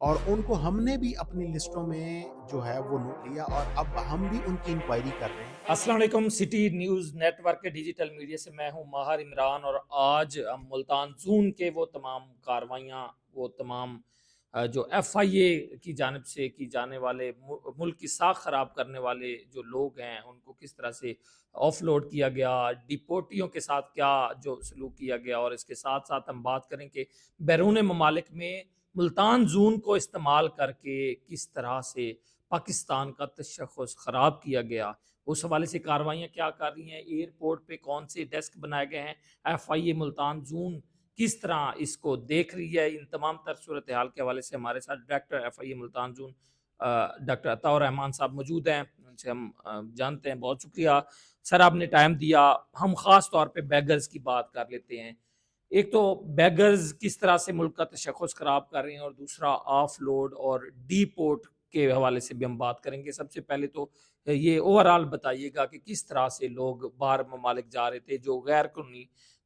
اور ان کو ہم نے بھی اپنی لسٹوں میں جو ہے وہ نوٹ لیا اور اب ہم بھی ان کی انکوائری کر رہے ہیں. السلام علیکم. سٹی نیوز نیٹ ورک کے ڈیجیٹل میڈیا سے میں ہوں ماہر عمران، اور آج ہم ملتان زون کے وہ تمام کاروائیاں، وہ تمام جو ایف آئی اے کی جانب سے کی جانے والے ملک کی ساکھ خراب کرنے والے جو لوگ ہیں ان کو کس طرح سے آف لوڈ کیا گیا، ڈیپورٹیوں کے ساتھ کیا جو سلوک کیا گیا، اور اس کے ساتھ ساتھ ہم بات کریں کہ بیرون ممالک میں ملتان زون کو استعمال کر کے کس طرح سے پاکستان کا تشخص خراب کیا گیا، اس حوالے سے کارروائیاں کیا کر رہی ہیں، ایئرپورٹ پہ کون سے ڈیسک بنائے گئے ہیں، ایف آئی اے ملتان زون کس طرح اس کو دیکھ رہی ہے. ان تمام تر صورتحال کے حوالے سے ہمارے ساتھ ڈائریکٹر ایف آئی اے ملتان زون ڈاکٹر عطاء الرحمان صاحب موجود ہیں. ان سے ہم جانتے ہیں. بہت شکریہ سر، آپ نے ٹائم دیا. ہم خاص طور پہ بیگرز کی بات کر لیتے ہیں. ایک تو بیگرز کس طرح سے ملک کا تشخص خراب کر رہے ہیں، اور دوسرا آف لوڈ اور ڈی پورٹ کے حوالے سے بھی ہم بات کریں گے. سب سے پہلے تو یہ اوور آل بتائیے گا کہ کس طرح سے لوگ باہر ممالک جا رہے تھے جو غیر قانونی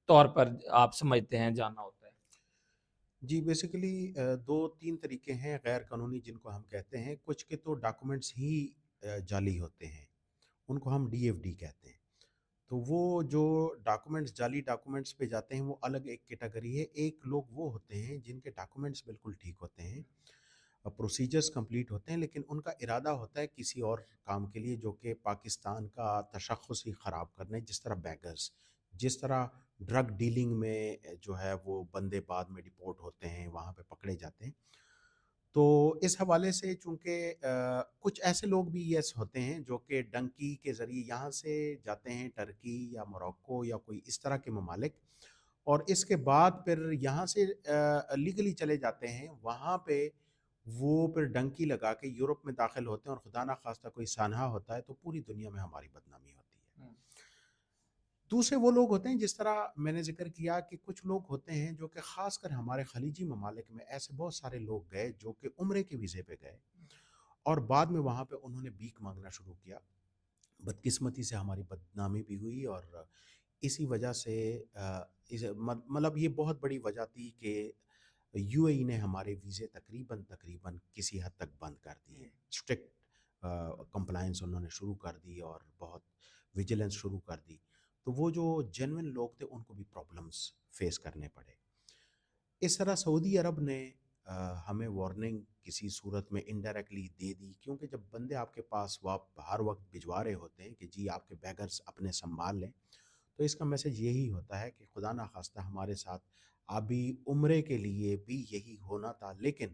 طور پر آپ سمجھتے ہیں جانا ہوتا ہے. جی بیسیکلی دو تین طریقے ہیں غیر قانونی جن کو ہم کہتے ہیں. کچھ کے تو ڈاکومنٹس ہی جعلی ہوتے ہیں، ان کو ہم ڈی ایف ڈی کہتے ہیں. تو وہ جو ڈاکومنٹس جعلی ڈاکومنٹس پہ جاتے ہیں وہ الگ ایک کیٹیگری ہے. ایک لوگ وہ ہوتے ہیں جن کے ڈاکومنٹس بالکل ٹھیک ہوتے ہیں، پروسیجرز کمپلیٹ ہوتے ہیں، لیکن ان کا ارادہ ہوتا ہے کسی اور کام کے لیے جو کہ پاکستان کا تشخص ہی خراب کرنے. جس طرح بیگرز، جس طرح ڈرگ ڈیلنگ میں جو ہے وہ بندے بعد میں ڈپورٹ ہوتے ہیں، وہاں پہ پکڑے جاتے ہیں. تو اس حوالے سے چونکہ کچھ ایسے لوگ بھی یس ہوتے ہیں جو کہ ڈنکی کے ذریعے یہاں سے جاتے ہیں ٹرکی یا موروکو یا کوئی اس طرح کے ممالک، اور اس کے بعد پھر یہاں سے لیگلی چلے جاتے ہیں. وہاں پہ وہ پھر ڈنکی لگا کے یورپ میں داخل ہوتے ہیں، اور خدا نخواستہ کوئی سانحہ ہوتا ہے تو پوری دنیا میں ہماری بدنامی ہوتی ہے. دوسرے وہ لوگ ہوتے ہیں جس طرح میں نے ذکر کیا کہ کچھ لوگ ہوتے ہیں جو کہ خاص کر ہمارے خلیجی ممالک میں ایسے بہت سارے لوگ گئے جو کہ عمرے کے ویزے پہ گئے، اور بعد میں وہاں پہ انہوں نے بھیک مانگنا شروع کیا. بدقسمتی سے ہماری بدنامی بھی ہوئی، اور اسی وجہ سے مطلب یہ بہت بڑی وجہ تھی کہ یو اے ای نے ہمارے ویزے تقریباً کسی حد تک بند کر دیے. اسٹرکٹ کمپلائنس انہوں نے شروع کر دی اور بہت ویجیلنس شروع کر دی. تو وہ جو جینوئن لوگ تھے ان کو بھی پرابلمس فیس کرنے پڑے. اس طرح سعودی عرب نے ہمیں وارننگ کسی صورت میں انڈائریکٹلی دے دی، کیونکہ جب بندے آپ کے پاس ہر وقت بھجوا رہے ہوتے ہیں کہ جی آپ کے بیگرز اپنے سنبھال لیں، تو اس کا میسج یہی ہوتا ہے کہ خدا نخواستہ ہمارے ساتھ ابھی عمرے کے لیے بھی یہی ہونا تھا. لیکن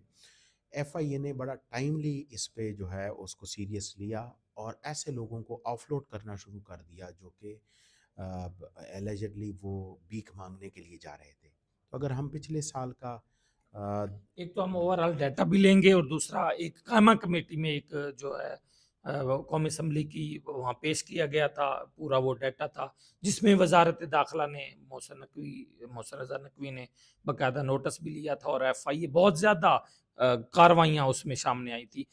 ایف آئی اے نے بڑا ٹائملی اس پہ جو ہے اس کو سیریس لیا اور ایسے لوگوں کو آف لوڈ کرنا شروع کر دیا جو کہ ایلیجڈلی وہ بھیک مانگنے کے لیے جا رہے تھے. تو اگر ہم پچھلے سال کا ایک تو ہم اوور آل ڈیٹا بھی لیں گے، اور دوسرا ایک قائمہ کمیٹی میں ایک جو ہے قومی اسمبلی کی وہاں پیش کیا گیا تھا پورا وہ ڈیٹا تھا، جس میں وزارت داخلہ نے محسن رضا نقوی نے باقاعدہ نوٹس بھی لیا تھا، اور ایف آئی اے بہت زیادہ کارروائیاں اس میں سامنے آئی تھی.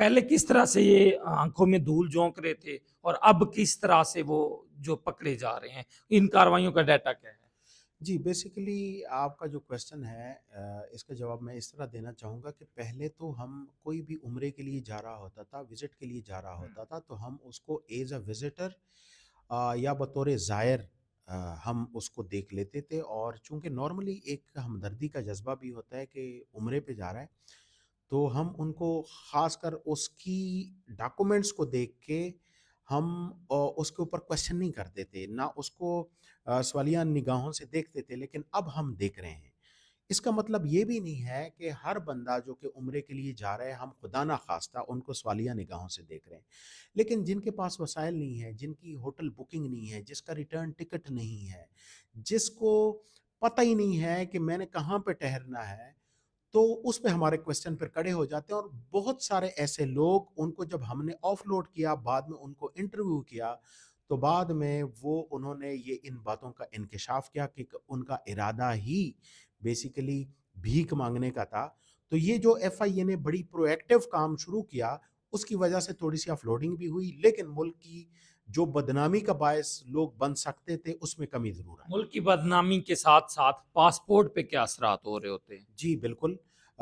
پہلے کس طرح سے یہ آنکھوں میں دھول جھونک رہے تھے، اور اب کس طرح سے وہ جو پکڑے جا رہے ہیں، ان کارروائیوں کا ڈیٹا کیا ہے؟ جی بیسیکلی آپ کا جو کویسچن ہے اس کا جواب میں اس طرح دینا چاہوں گا کہ پہلے تو ہم کوئی بھی عمرے کے لیے جا رہا ہوتا تھا، وزٹ کے لیے جا رہا ہوتا تھا، تو ہم اس کو ایز اے وزٹر یا بطور زائر ہم اس کو دیکھ لیتے تھے. اور چونکہ نارملی ایک ہمدردی کا جذبہ بھی ہوتا ہے کہ عمرے پہ جا رہا ہے، تو ہم ان کو خاص کر اس کی ڈاکومنٹس کو دیکھ کے ہم اس کے اوپر کویشچن نہیں کرتے تھے، نہ اس کو سوالیہ نگاہوں سے دیکھتے تھے. لیکن اب ہم دیکھ رہے ہیں. اس کا مطلب یہ بھی نہیں ہے کہ ہر بندہ جو کہ عمرے کے لیے جا رہا ہے ہم خدا نہ خواستہ ان کو سوالیہ نگاہوں سے دیکھ رہے ہیں. لیکن جن کے پاس وسائل نہیں ہے، جن کی ہوٹل بکنگ نہیں ہے، جس کا ریٹرن ٹکٹ نہیں ہے، جس کو پتہ ہی نہیں ہے کہ میں نے کہاں پہ ٹھہرنا ہے، تو اس پہ ہمارے کویسچن پھر کڑے ہو جاتے ہیں. اور بہت سارے ایسے لوگ ان کو جب ہم نے آف لوڈ کیا، بعد میں ان کو انٹرویو کیا، تو بعد میں انہوں نے یہ ان باتوں کا انکشاف کیا کہ ان کا ارادہ ہی بیسیکلی بھیک مانگنے کا تھا. تو یہ جو ایف آئی اے نے بڑی پرو ایکٹیو کام شروع کیا، اس کی وجہ سے تھوڑی سی آف لوڈنگ بھی ہوئی، لیکن ملک کی جو بدنامی کا باعث لوگ بن سکتے تھے اس میں کمی ضرور آئی. ملک کی بدنامی کے ساتھ ساتھ پاسپورٹ پہ کیا اثرات ہو رہے ہوتے ہیں؟ جی بالکل.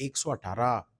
118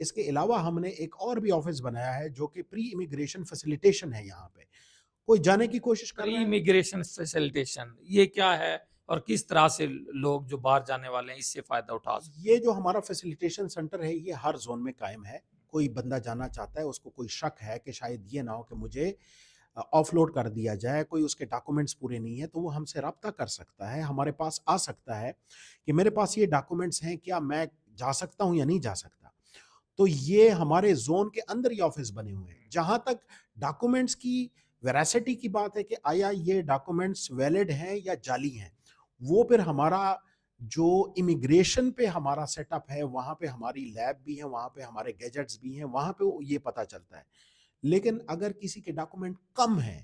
اس کے علاوہ ہم نے ایک اور بھی آفس بنایا ہے جو کہ پری امیگریشن فیسیلیٹیشن ہے. یہاں پہ کوئی جانے کی کوشش کر پری رہا ہے. امیگریشن فیسیلیٹیشن یہ کیا ہے اور کس طرح سے لوگ جو باہر جانے والے ہیں اس سے فائدہ اٹھا سکتے ہیں؟ یہ جو ہمارا فیسیلیٹیشن سینٹر ہے یہ ہر زون میں قائم ہے. کوئی بندہ جانا چاہتا ہے, اس کو کوئی شک ہے کہ شاید یہ نہ ہو کہ مجھے آف لوڈ کر دیا جائے, کوئی اس کے ڈاکومنٹس پورے نہیں ہیں, تو وہ ہم سے رابطہ کر سکتا ہے, ہمارے پاس آ سکتا ہے کہ میرے پاس یہ ڈاکومنٹس ہیں, کیا میں جا سکتا ہوں یا نہیں جا سکتا. تو یہ ہمارے زون کے اندر ہی آفس بنے ہوئے ہیں. جہاں تک ڈاکومنٹس کی ویراسٹی کی بات ہے کہ آیا یہ ڈاکومنٹس ویلڈ ہیں یا جعلی ہیں, وہ پھر ہمارا جو امیگریشن پہ ہمارا سیٹ اپ ہے, وہاں پہ ہماری لیب بھی ہیں, وہاں پہ ہمارے گیجٹس بھی ہیں, وہاں پہ یہ پتہ چلتا ہے. لیکن اگر کسی کے ڈاکومنٹ کم ہیں,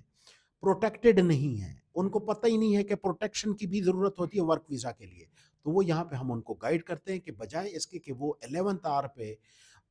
پروٹیکٹڈ نہیں ہیں, ان کو پتہ ہی نہیں ہے کہ پروٹیکشن کی بھی ضرورت ہوتی ہے ورک ویزا کے لیے, تو وہ یہاں پہ ہم ان کو گائیڈ کرتے ہیں کہ بجائے اس کے کہ وہ 11th آور پہ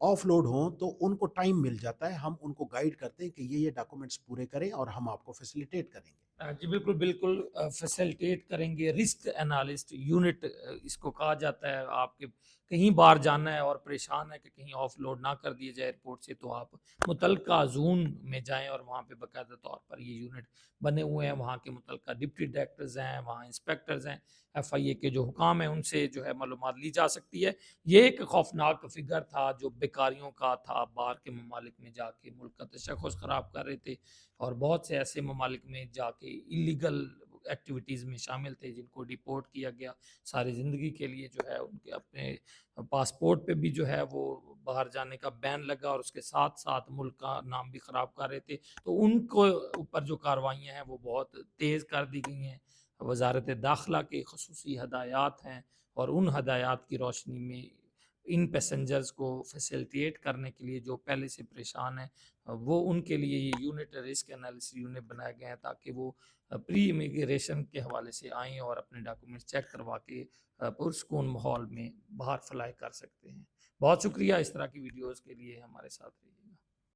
آف لوڈ ہوں تو ان کو ٹائم مل جاتا ہے, ہم ان کو گائیڈ کرتے ہیں کہ یہ ڈاکومنٹس پورے کریں اور ہم آپ کو فیسیلیٹیٹ کریں گے. جی بالکل بالکل فیسیلیٹیٹ کریں گے. رسک انالسٹ یونٹ اس کو کہا جاتا ہے. آپ کے کہیں باہر جانا ہے اور پریشان ہے کہ کہیں آف لوڈ نہ کر دیے جائے ایئرپورٹ سے, تو آپ متعلقہ زون میں جائیں اور وہاں پہ باقاعدہ طور پر یہ یونٹ بنے ہوئے ہیں. وہاں کے متعلقہ ڈپٹی ڈائریکٹرز ہیں, وہاں انسپیکٹرز ہیں, ایف آئی اے کے جو حکام ہیں ان سے جو ہے معلومات لی جا سکتی ہے. یہ ایک خوفناک فگر تھا جو بیکاریوں کا تھا, باہر کے ممالک میں جا کے ملک کا تشخص خراب کر رہے تھے اور بہت سے ایسے ممالک میں جا کے اللیگل ایکٹیویٹیز میں شامل تھے جن کو ڈیپورٹ کیا گیا ساری زندگی کے لیے. جو ہے ان کے اپنے پاسپورٹ پہ بھی جو ہے وہ باہر جانے کا بین لگا اور اس کے ساتھ ساتھ ملک کا نام بھی خراب کر رہے تھے. تو ان کو اوپر جو کاروائیاں ہیں وہ بہت تیز کر دی گئی ہیں. وزارت داخلہ کے خصوصی ہدایات ہیں اور ان ہدایات کی روشنی میں ان پیسنجرز کو فیسیلیٹیٹ کرنے کے لیے جو پہلے سے پریشان ہیں, وہ ان کے لیے یہ یونٹ رسک انالیسس یونٹ بنائے گئے ہیں تاکہ وہ پری امیگریشن کے حوالے سے آئیں اور اپنے ڈاکومنٹس چیک کروا کے پرسکون ماحول میں باہر فلائی کر سکتے ہیں. بہت شکریہ اس طرح کی ویڈیوز کے لیے ہمارے ساتھ رہیے.